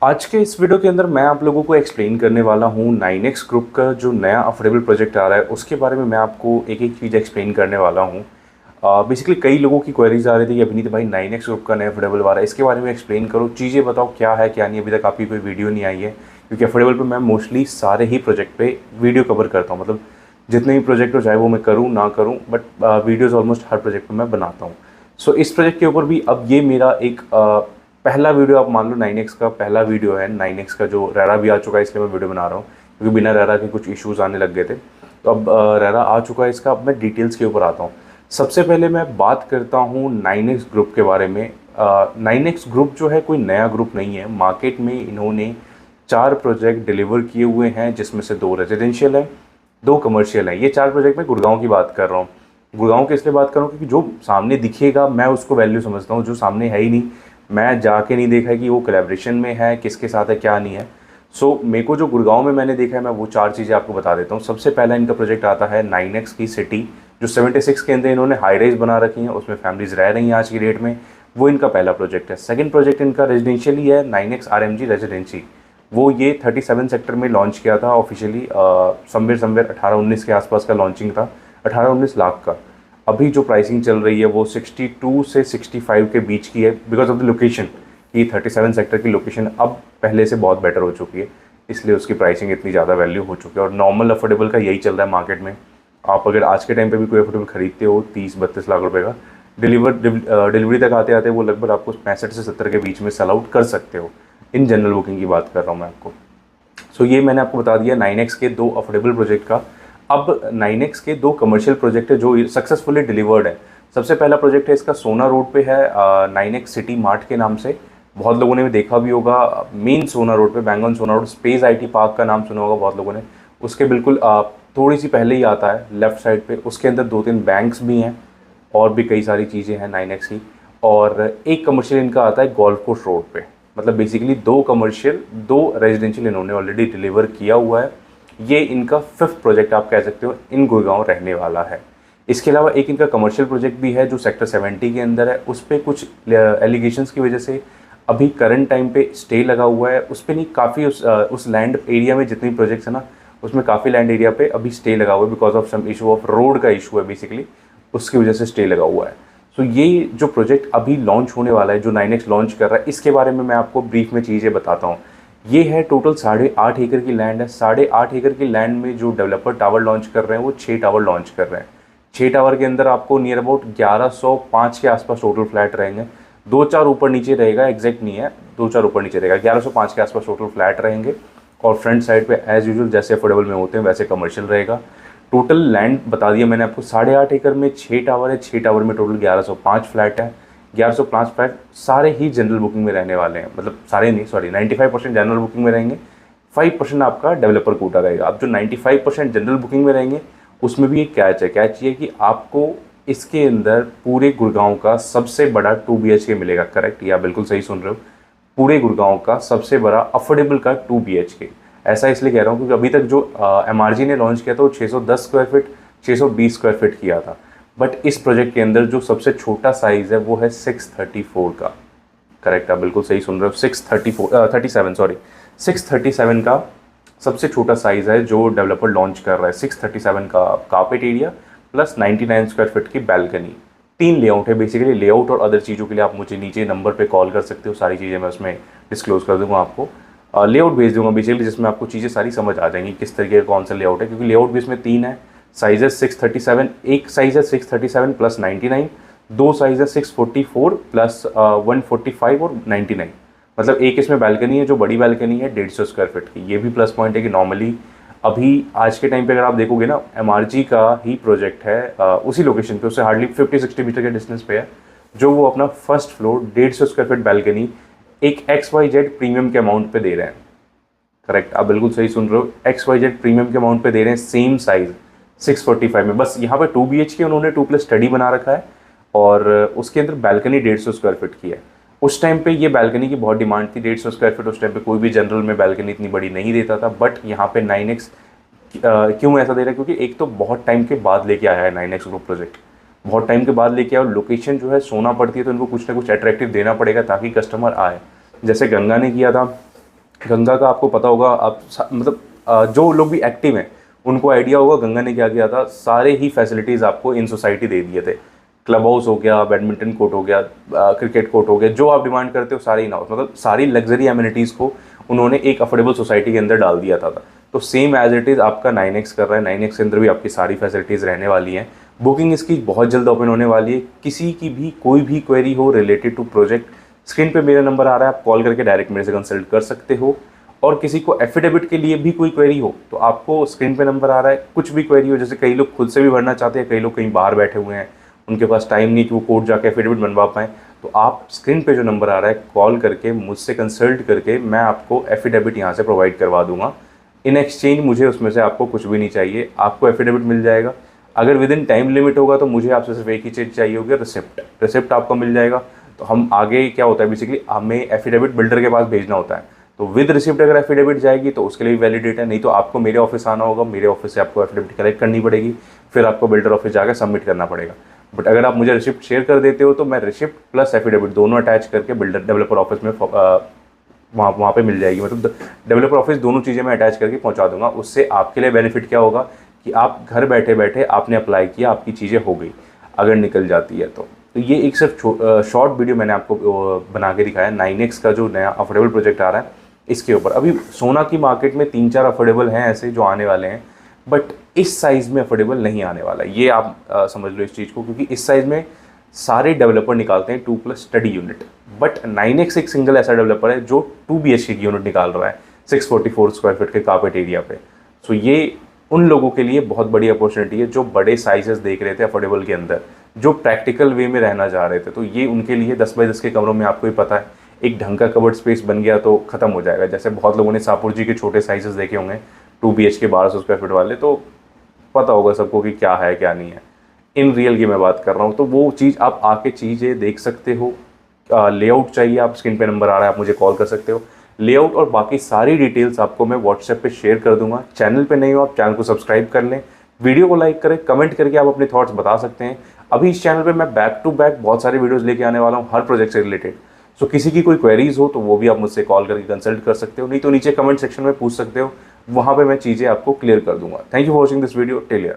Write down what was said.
आज के इस वीडियो के अंदर मैं आप लोगों को एक्सप्लेन करने वाला हूँ 9x ग्रुप का जो नया अफोर्डेबल प्रोजेक्ट आ रहा है उसके बारे में मैं आपको एक एक चीज़ एक्सप्लेन करने वाला हूँ। बेसिकली कई लोगों की क्वेरीज आ रही थी कि अभिनीत भाई 9x ग्रुप का नया अफोर्डेबल आ रहा है, इसके बारे में एक्सप्लेन करो, चीज़ें बताओ क्या है क्या नहीं। अभी तक आपकी कोई वीडियो नहीं आई है क्योंकि अफोर्डेबल पे मैं मोस्टली सारे ही प्रोजेक्ट पे वीडियो कवर करता हूँ। मतलब जितने भी प्रोजेक्ट हो चाहे वो मैं करूँ ना करूँ, but videos almost her project पर मैं बनाता हूँ। सो इस प्रोजेक्ट के ऊपर भी अब ये मेरा एक पहला वीडियो आप मान लो 9x का पहला वीडियो है। 9x का जो रेरा भी आ चुका है इसलिए मैं वीडियो बना रहा हूँ क्योंकि बिना रेरा के कुछ इश्यूज आने लग गए थे। तो अब रेरा आ चुका है इसका, अब मैं डिटेल्स के ऊपर आता हूँ। सबसे पहले मैं बात करता हूँ 9x ग्रुप के बारे में। 9x ग्रुप जो है कोई नया ग्रुप नहीं है। मार्केट में इन्होंने 4 प्रोजेक्ट डिलीवर किए हुए हैं जिसमें से 2 रेजिडेंशियल है, 2 कमर्शियल है। ये 4 प्रोजेक्ट मैं गुड़गांव की बात कर रहा हूँ। गुड़गांव की इसलिए बात कर रहा हूँ क्योंकि जो सामने दिखेगा मैं उसको वैल्यू समझता हूँ, जो सामने है ही नहीं मैं जाके नहीं देखा कि वो कोलैबोरेशन में है, किसके साथ है, क्या नहीं है। सो मेरे को जो गुड़गांव में मैंने देखा है मैं वो 4 चीज़ें आपको बता देता हूँ। सबसे पहला इनका प्रोजेक्ट आता है 9x की सिटी, जो 76 के अंदर इन्होंने हाई राइज बना रखी है, उसमें फैमिलीज रह रही हैं आज की डेट में। वो इनका पहला प्रोजेक्ट है। सेकंड प्रोजेक्ट इनका रेजिडेंशियल ही है 9x RMG रेजिडेंसी। वो ये 37 सेक्टर में लॉन्च किया था ऑफिशियली। समवेयर समवेयर 18-19 के आसपास का लॉन्चिंग था, 18-19 लाख का। अभी जो प्राइसिंग चल रही है वो 62 से 65 के बीच की है बिकॉज ऑफ द लोकेशन। कि 37 सेक्टर की लोकेशन अब पहले से बहुत बेटर हो चुकी है, इसलिए उसकी प्राइसिंग इतनी ज़्यादा वैल्यू हो चुकी है। और नॉर्मल अफोर्डेबल का यही चल रहा है मार्केट में। आप अगर आज के टाइम पे भी कोई अफोर्डेबल खरीदते हो 30-32 लाख रुपए का, डिलीवरी तक आते आते वो लगभग आपको 65 से 70 के बीच में सेल आउट कर सकते हो। इन जनरल बुकिंग की बात कर रहा हूँ मैं आपको। सो ये मैंने आपको बता दिया 9x के 2 अफोर्डेबल प्रोजेक्ट का। अब 9x के 2 कमर्शियल प्रोजेक्ट है जो सक्सेसफुली डिलीवर्ड है। सबसे पहला प्रोजेक्ट है इसका सोना रोड पे है, 9x सिटी मार्ट के नाम से। बहुत लोगों ने भी देखा भी होगा, मेन सोना रोड पे, बैंगन सोना रोड, स्पेस IT पार्क का नाम सुना होगा बहुत लोगों ने। उसके बिल्कुल थोड़ी सी पहले ही आता है लेफ्ट साइड पे। उसके अंदर 2-3 बैंक्स भी हैं और भी कई सारी चीज़ें हैं 9x की। और एक कमर्शियल इनका आता है गोल्फ कोर्स रोड पे। मतलब बेसिकली 2 कमर्शियल 2 रेजिडेंशियल इन्होंने ऑलरेडी डिलीवर किया हुआ है। ये इनका 5th प्रोजेक्ट आप कह सकते हो इन गुड़गांव रहने वाला है। इसके अलावा एक इनका कमर्शियल प्रोजेक्ट भी है जो सेक्टर 70 के अंदर है। उस पर कुछ एलिगेशंस की वजह से अभी करंट टाइम पे स्टे लगा हुआ है। उस पर नहीं, काफ़ी उस लैंड एरिया में जितनी प्रोजेक्ट्स है ना उसमें काफ़ी लैंड एरिया पे अभी स्टे लगा हुआ है because of some issue of road का इशू है बेसिकली, उसकी वजह से स्टे लगा हुआ है। सो ये जो प्रोजेक्ट अभी लॉन्च होने वाला है जो 9x लॉन्च कर रहा है, इसके बारे में मैं आपको ब्रीफ में चीज़ें बताता हूँ। ये है टोटल 8.5 एकड़ की लैंड है। 8.5 एकड़ की लैंड में जो डेवलपर टावर लॉन्च कर रहे हैं वो 6 टावर लॉन्च कर रहे हैं। 6 टावर के अंदर आपको नियर अबाउट 1105 के आसपास टोटल फ्लैट रहेंगे। 2-4 ऊपर नीचे रहेगा, एग्जैक्ट नहीं है, 2-4 ऊपर नीचे रहेगा। 1105 के आसपास टोटल फ्लैट रहेंगे। और फ्रंट साइड पे एज यूजुअल जैसे अफोर्डेबल में होते हैं वैसे कमर्शियल रहेगा। टोटल लैंड बता दिया मैंने आपको, 8.5 एकड़ में 6 टावर है। 6 टावर में टोटल 1105 फ्लैट है। 1105 फ्लैट सारे ही जनरल बुकिंग में रहने वाले हैं। मतलब सारे नहीं, सॉरी, 95% जनरल बुकिंग में रहेंगे, 5% आपका डेवलपर कोटा रहेगा। अब जो 95% जनरल बुकिंग में रहेंगे उसमें भी एक कैच है। कैच ये कि आपको इसके अंदर पूरे गुड़गांव का सबसे बड़ा 2 BHK मिलेगा। करेक्ट, या बिल्कुल सही सुन रहे हो, पूरे गुड़गांव का सबसे बड़ा अफोर्डेबल का 2 BHK। ऐसा इसलिए कह रहा हूँ क्योंकि अभी तक जो MRG ने लॉन्च किया था वो 610 स्क्वायर फीट, 620 स्क्वायर फीट किया था। बट इस प्रोजेक्ट के अंदर जो सबसे छोटा साइज़ है वो है 634 का। करेक्ट, आप बिल्कुल सही सुन रहे हो, 37 सॉरी, 637 का सबसे छोटा साइज़ है जो डेवलपर लॉन्च कर रहा है। 637 का carpet area plus 99 square feet की बैल्कनी। 3 लेआउट है बेसिकली। लेआउट और अदर चीज़ों के लिए आप मुझे नीचे नंबर पे कॉल कर सकते हो, सारी चीज़ें मैं उसमें डिस्क्लोज कर दूंगा आपको। लेआउट भेज दूंगा बेसिकली जिसमें आपको चीज़ें सारी समझ आ जाएंगी किस तरीके का कौन सा लेआउट है, क्योंकि लेआउट भी इसमें 3 है। साइज है 637, एक साइज है 637 प्लस 99, 2 साइज है 644 प्लस 145 और 99। मतलब एक इसमें बैल्कनी है जो बड़ी बैल्कनी है 150 स्क्वायर फीट की। ये भी प्लस पॉइंट है कि नॉर्मली अभी आज के टाइम पे अगर आप देखोगे ना MRG का ही प्रोजेक्ट है उसी लोकेशन पे, उससे हार्डली 50-60 मीटर के डिस्टेंस पे है, जो वो अपना first floor 150 square feet balcony एक XYZ प्रीमियम के अमाउंट पे दे रहे हैं। करेक्ट, आप बिल्कुल सही सुन रहे हो, XYZ प्रीमियम के अमाउंट पे दे रहे हैं, सेम साइज 645 में। बस यहाँ पे 2 BHK उन्होंने 2+ स्टडी बना रखा है और उसके अंदर बैल्कनी 150 स्क्वायर फीट की है। उस टाइम पे ये बैल्कनी की बहुत डिमांड थी, 150 स्क्वायर फीट। उस टाइम पे कोई भी जनरल में बैल्कनी इतनी बड़ी नहीं देता था, बट यहाँ पे 9x क्यों ऐसा दे रहा है, क्योंकि एक तो बहुत टाइम के बाद लेके आया है 9x ग्रुप प्रोजेक्ट, बहुत टाइम के बाद लेके आया। और लोकेशन जो है सोना पड़ती है तो इनको कुछ ना कुछ अट्रैक्टिव देना पड़ेगा ताकि कस्टमर आए। जैसे गंगा ने किया था गंगा का आपको पता होगा, आप मतलब जो लोग भी एक्टिव हैं उनको आइडिया होगा गंगा ने क्या किया था। सारे ही फैसिलिटीज़ आपको इन सोसाइटी दे दिए थे। क्लब हाउस हो गया, बैडमिंटन कोर्ट हो गया, क्रिकेट कोर्ट हो गया, जो आप डिमांड करते हो सारे इन हाउस, मतलब सारी लग्जरी एमिनिटीज़ को उन्होंने एक अफोर्डेबल सोसाइटी के अंदर डाल दिया था। तो सेम एज इट इज़ आपका 9X कर रहा है। 9X के अंदर भी आपकी सारी फैसिलिटीज़ रहने वाली हैं। बुकिंग इसकी बहुत जल्द ओपन होने वाली है। किसी की भी कोई भी क्वेरी हो रिलेटेड टू प्रोजेक्ट, स्क्रीन पे मेरा नंबर आ रहा है, आप कॉल करके डायरेक्ट मेरे से कंसल्ट कर सकते हो। और किसी को एफिडेविट के लिए भी कोई क्वेरी हो तो आपको स्क्रीन पे नंबर आ रहा है, कुछ भी क्वेरी हो, जैसे कई लोग खुद से भी भरना चाहते हैं, कई लोग कहीं बाहर बैठे हुए हैं, उनके पास टाइम नहीं कि वो कोर्ट जाके एफिडेविट बनवा पाएँ, तो आप स्क्रीन पे जो नंबर आ रहा है कॉल करके मुझसे कंसल्ट करके मैं आपको एफिडेविट यहाँ से प्रोवाइड करवा दूंगा। इन एक्सचेंज मुझे उसमें से आपको कुछ भी नहीं चाहिए, आपको एफिडेविट मिल जाएगा। अगर विद इन टाइम लिमिट होगा तो मुझे आपसे सिर्फ एक ही चीज़ चाहिए होगी, रिसिप्ट आपको मिल जाएगा। तो हम आगे क्या होता है, बेसिकली हमें एफिडेविट बिल्डर के पास भेजना होता है, तो विद रिसिप्ट अगर एफिडेविट जाएगी तो उसके लिए वैलिडेट है, नहीं तो आपको मेरे ऑफिस आना होगा, मेरे ऑफिस से आपको एफिडेविट कलेक्ट करनी पड़ेगी, फिर आपको बिल्डर ऑफिस जाकर सबमिट करना पड़ेगा। बट अगर आप मुझे रिसिप्ट शेयर कर देते हो तो मैं रिसिप्ट प्लस एफिडेविट दोनों अटैच करके बिल्डर डेवलपर ऑफिस में वहाँ पे मिल जाएगी, मतलब डेवलपर ऑफिस दोनों चीज़ें मैं अटैच करके पहुँचा दूंगा। उससे आपके लिए बेनिफिट क्या होगा कि आप घर बैठे बैठे आपने अप्लाई किया, आपकी चीज़ें हो गई, अगर निकल जाती है तो ये एक सिर्फ शॉर्ट वीडियो मैंने आपको बना के दिखाया 9X का जो नया अफोर्डेबल प्रोजेक्ट आ रहा है इसके ऊपर। अभी सोना की मार्केट में 3-4 अफोर्डेबल हैं ऐसे जो आने वाले हैं, बट इस साइज़ में अफोर्डेबल नहीं आने वाला, ये आप समझ लो इस चीज़ को, क्योंकि इस साइज़ में सारे डेवलपर निकालते हैं 2+ स्टडी यूनिट, बट 9X एक सिंगल ऐसा डेवलपर है जो 2 BHK की यूनिट निकाल रहा है 644 स्क्वायर फीट के कारपेट एरिया पे। सो ये उन लोगों के लिए बहुत बड़ी अपॉर्चुनिटी है जो बड़े साइजेस देख रहे थे अफोर्डेबल के अंदर, जो प्रैक्टिकल वे में रहना चाह रहे थे। तो ये उनके लिए 10 बाई 10 के कमरों में, आपको ही पता है, एक ढंग का कवर्ड स्पेस बन गया तो ख़त्म हो जाएगा। जैसे बहुत लोगों ने सापुर जी के छोटे साइजेस देखे होंगे 2 BHK 1200 स्क्वायर फीट वाले, तो पता होगा सबको कि क्या है क्या नहीं है। इन रियल की मैं बात कर रहा हूँ, तो वो चीज़ आप आके चीज़ें देख सकते हो। लेआउट चाहिए, आप स्क्रीन पे नंबर आ रहा है, आप मुझे कॉल कर सकते हो। लेआउट और बाकी सारी डिटेल्स आपको मैं व्हाट्सएप पे शेयर कर दूंगा। चैनल पे नहीं हो आप चैनल को सब्सक्राइब कर लें, वीडियो को लाइक करें, कमेंट करके आप अपने थॉट्स बता सकते हैं। अभी इस चैनल पे मैं बैक टू बैक बहुत सारे वीडियोस लेके आने वाला हूँ हर प्रोजेक्ट से रिलेटेड। सो किसी की कोई क्वेरीज हो तो वो भी आप मुझसे कॉल करके कंसल्ट कर सकते हो, नहीं तो नीचे कमेंट सेक्शन में पूछ सकते हो, वहाँ पर मैं चीज़ें आपको क्लियर कर दूंगा। Thank you for watching this video, take care.